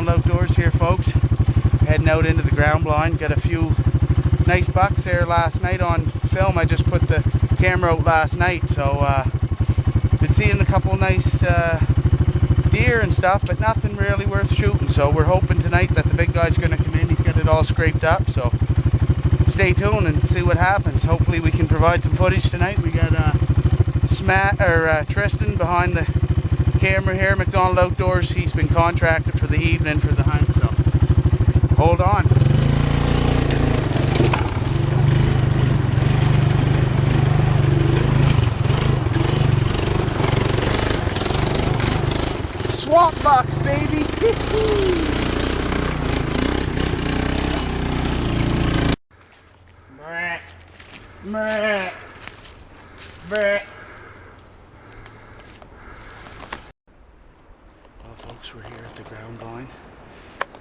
MacDonald Outdoors here, folks. Heading out into the ground blind. Got a few nice bucks there last night on film. I just put the camera out last night, so been seeing a couple nice deer and stuff, but nothing really worth shooting. So we're hoping tonight that the big guy's going to come in. He's got it all scraped up, so stay tuned and see what happens. Hopefully we can provide some footage tonight. We got Tristan behind the camera here, MacDonald Outdoors. He's been contracted for the evening for the hunt, so hold on. Swamp bucks, baby. Meh. Meh. Meh. Well, folks, we're here at the ground blind.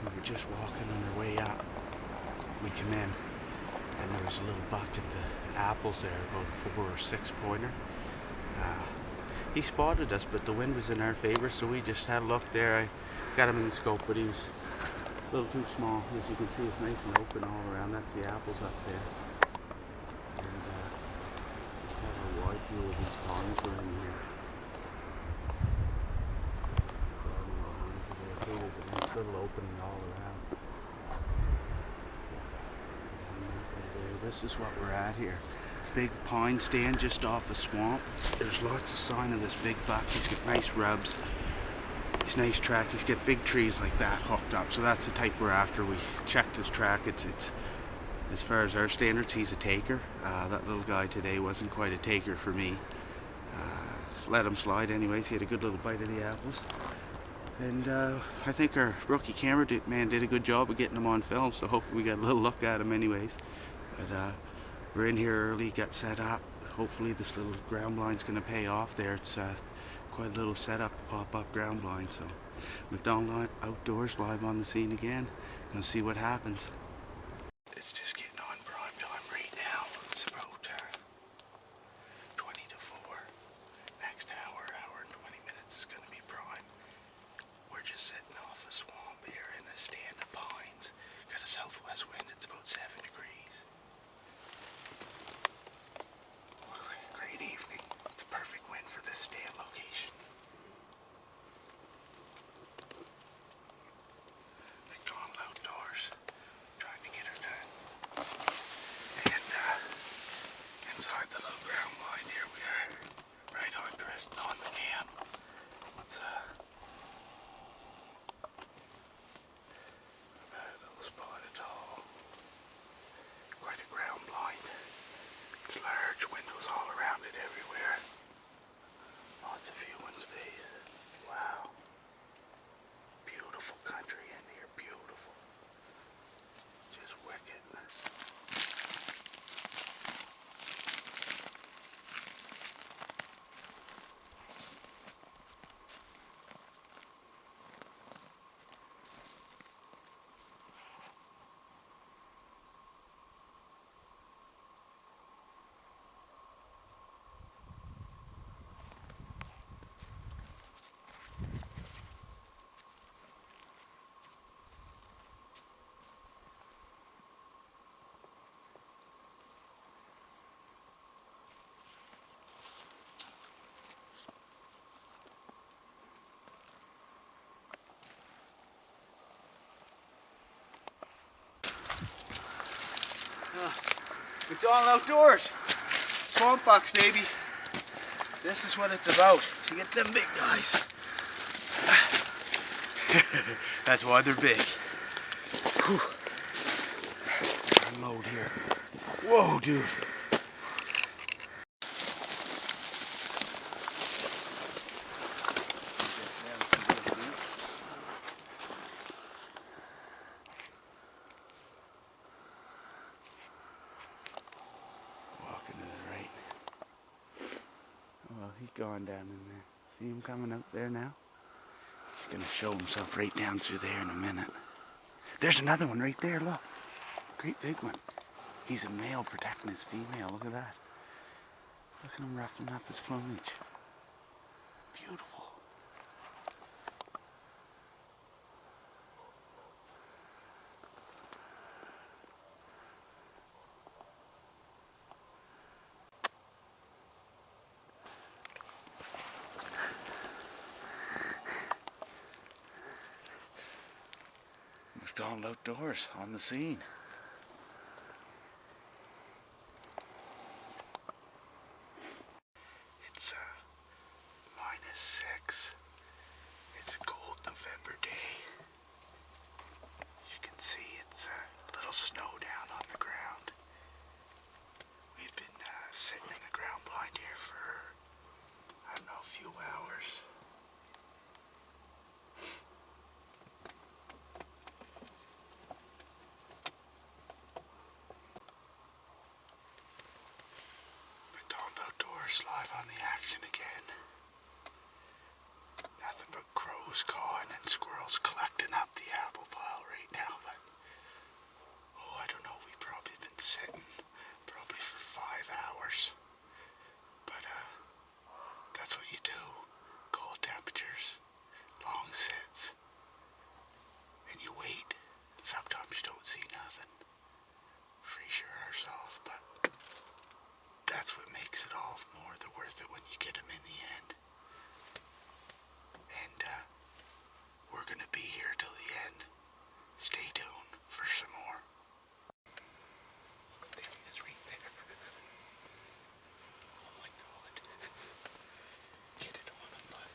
We were just walking on our way up. We come in, and there was a little buck at the apples there, about a 4 or 6 pointer. He spotted us, but the wind was in our favor, so we just had a look there. I got him in the scope, but he was a little too small. As you can see, it's nice and open all around. That's the apples up there. And just have a wide view of these ponds we're in here. There's a nice little opening all around. This is what we're at here. Big pine stand just off a swamp. There's lots of sign of this big buck. He's got nice rubs. He's nice track. He's got big trees like that hooked up. So that's the type we're after. We checked his track. It's as far as our standards, he's a taker. That little guy today wasn't quite a taker for me. Let him slide anyways. He had a good little bite of the apples. And I think our rookie camera man did a good job of getting him on film. So hopefully we got a little look at him anyways. But we're in here early, got set up. Hopefully this little ground blind's going to pay off there. It's quite a little setup, pop-up ground blind. So MacDonald Outdoors live on the scene again. Gonna see what happens. It's just getting on prime time right now. It's about 20 to 4. Next hour and 20 minutes is going to be prime. We're just sitting off a swamp here in a stand of pines. Got a southwest wind. It's about 7 degrees. Evening. It's a perfect wind for this stand location. MacDonald Outdoors, trying to get her done. And inside the little ground blind here we are, right on Tristan on the cam. What's a little spot at all. Quite a ground blind. It's large, windows all around it everywhere. Lots of view in space. Wow. Beautiful country in here, beautiful. Just wicked. MacDonald Outdoors, swamp bucks, baby. This is what it's about, to get them big guys. That's why they're big. Whew. Unload here. Whoa, dude. He's gone down in there. See him coming out there now? He's gonna show himself right down through there in a minute. There's another one right there, look. Great big one. He's a male protecting his female, look at that. Look at him ruffling up his plumage. Beautiful. MacDonald Outdoors on the scene. It's -6. It's a cold November day. As you can see, it's a little snow down on the ground. We've been sitting in the ground blind here for, I don't know, a few hours. MacDonald Outdoors live on the action again. Nothing but crows cawing and squirrels collecting up the apple pile right now, but oh, I don't know, we've probably been sitting probably for 5 hours. But that's what you do. Cold temperatures, long sits, and you wait. Sometimes you don't see nothing. Freeze your arse off, but that's what makes it all more worth it when you get them in the end. And we're gonna be here till the end. Stay tuned for some more. There he is right there. Oh my God. Get it on him, bud.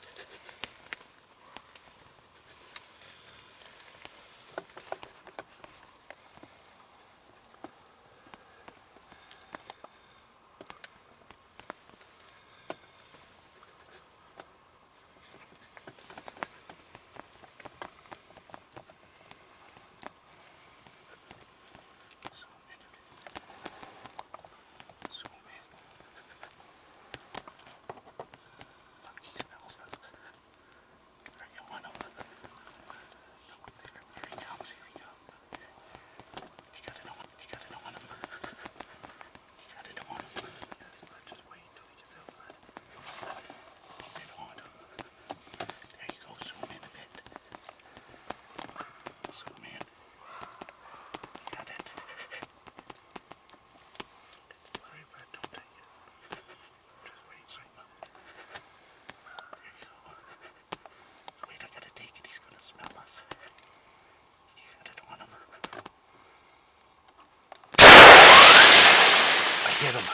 Get him.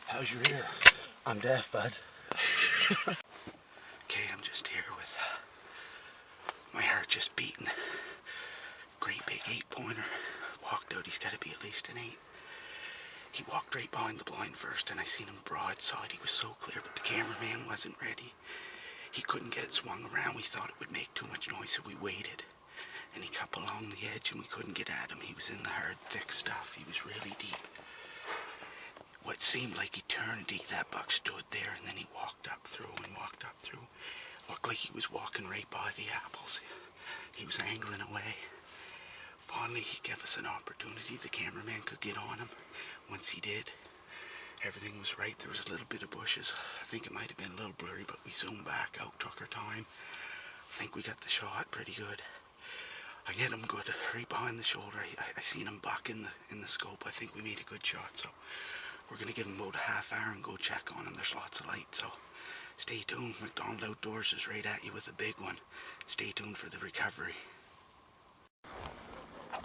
How's your ear? I'm deaf, bud. Okay, I'm just here with my heart just beating. Great big 8-pointer. Walked out, he's got to be at least an 8. He walked right behind the blind first and I seen him broadside. He was so clear, but the cameraman wasn't ready. He couldn't get it swung around. We thought it would make too much noise, so we waited. And he kept along the edge and we couldn't get at him. He was in the hard, thick stuff. He was really deep. What seemed like eternity, that buck stood there and then he walked up through and walked up through. Looked like he was walking right by the apples. He was angling away. Finally, he gave us an opportunity. The cameraman could get on him. Once he did, everything was right. There was a little bit of bushes. I think it might have been a little blurry, but we zoomed back out, took our time. I think we got the shot pretty good. I get him good, right behind the shoulder. I seen him buck in the scope. I think we made a good shot, so we're gonna give him about a half hour and go check on him. There's lots of light, so stay tuned. MacDonald Outdoors is right at you with a big one. Stay tuned for the recovery.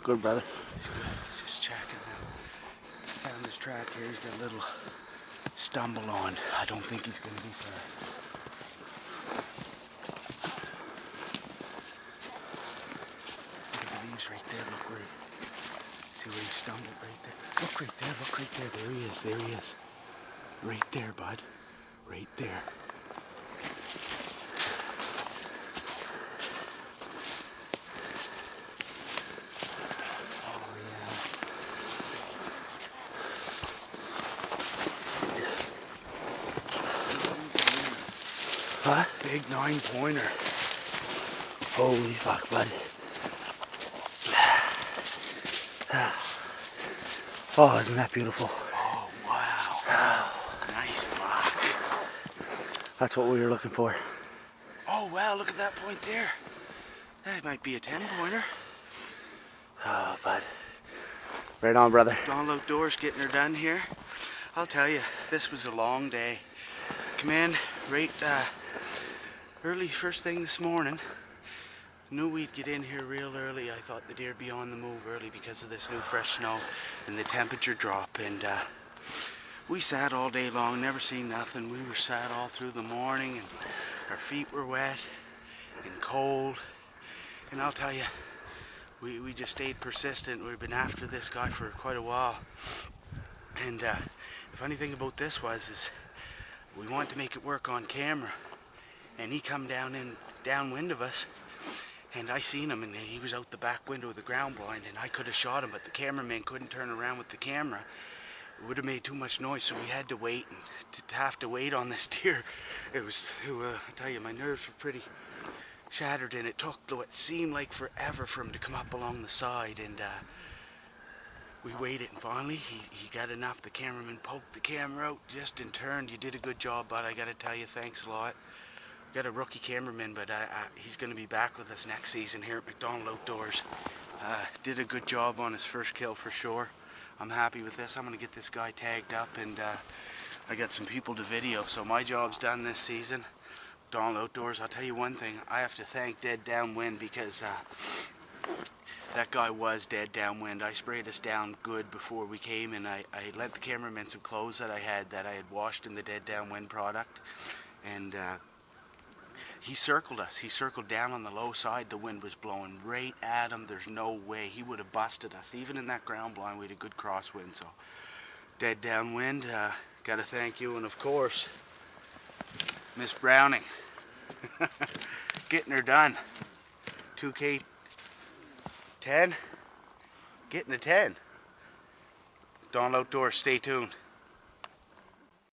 Good, brother. He's good. He's just checking now. Found his track here. He's got a little stumble on. I don't think he's gonna be far. Right there, look where, see where he stumbled right there. Look right there, look right there. There he is, there he is. Right there, bud. Right there. Oh, yeah. Huh? Big 9-pointer. Holy fuck, bud. Oh, isn't that beautiful? Oh, wow. Nice buck. That's what we were looking for. Oh, wow, look at that point there. That might be a 10-pointer. Oh, bud. Right on, brother. MacDonald Outdoors getting her done here. I'll tell you, this was a long day. Come in right early first thing this morning. Knew we'd get in here real early. I thought the deer'd be on the move early because of this new fresh snow and the temperature drop. And we sat all day long, never seen nothing. We were sat all through the morning, and our feet were wet and cold. And I'll tell you, we just stayed persistent. We've been after this guy for quite a while. And the funny thing about this is we wanted to make it work on camera. And he come downwind of us. And I seen him, and he was out the back window of the ground blind, and I could have shot him, but the cameraman couldn't turn around with the camera. It would have made too much noise, so we had to wait. And to have to wait on this deer, I tell you, my nerves were pretty shattered, and it took what seemed like forever for him to come up along the side. And we waited, and finally he got enough. The cameraman poked the camera out just and turned. You did a good job, bud. I gotta tell you, thanks a lot. Got a rookie cameraman, but he's going to be back with us next season here at MacDonald Outdoors. Did a good job on his first kill for sure. I'm happy with this. I'm going to get this guy tagged up, and I got some people to video, so my job's done this season. MacDonald Outdoors. I'll tell you one thing, I have to thank Dead Downwind, because that guy was dead downwind. I sprayed us down good before we came, and I lent the cameraman some clothes that I had washed in the Dead Downwind product, and he circled us. He circled down on the low side. The wind was blowing right at him. There's no way. He would have busted us. Even in that ground blind, we had a good crosswind. So, Dead Downwind, got to thank you. And of course, Miss Browning. Getting her done. 2K 10. Getting a 10. Dawn Outdoors, stay tuned.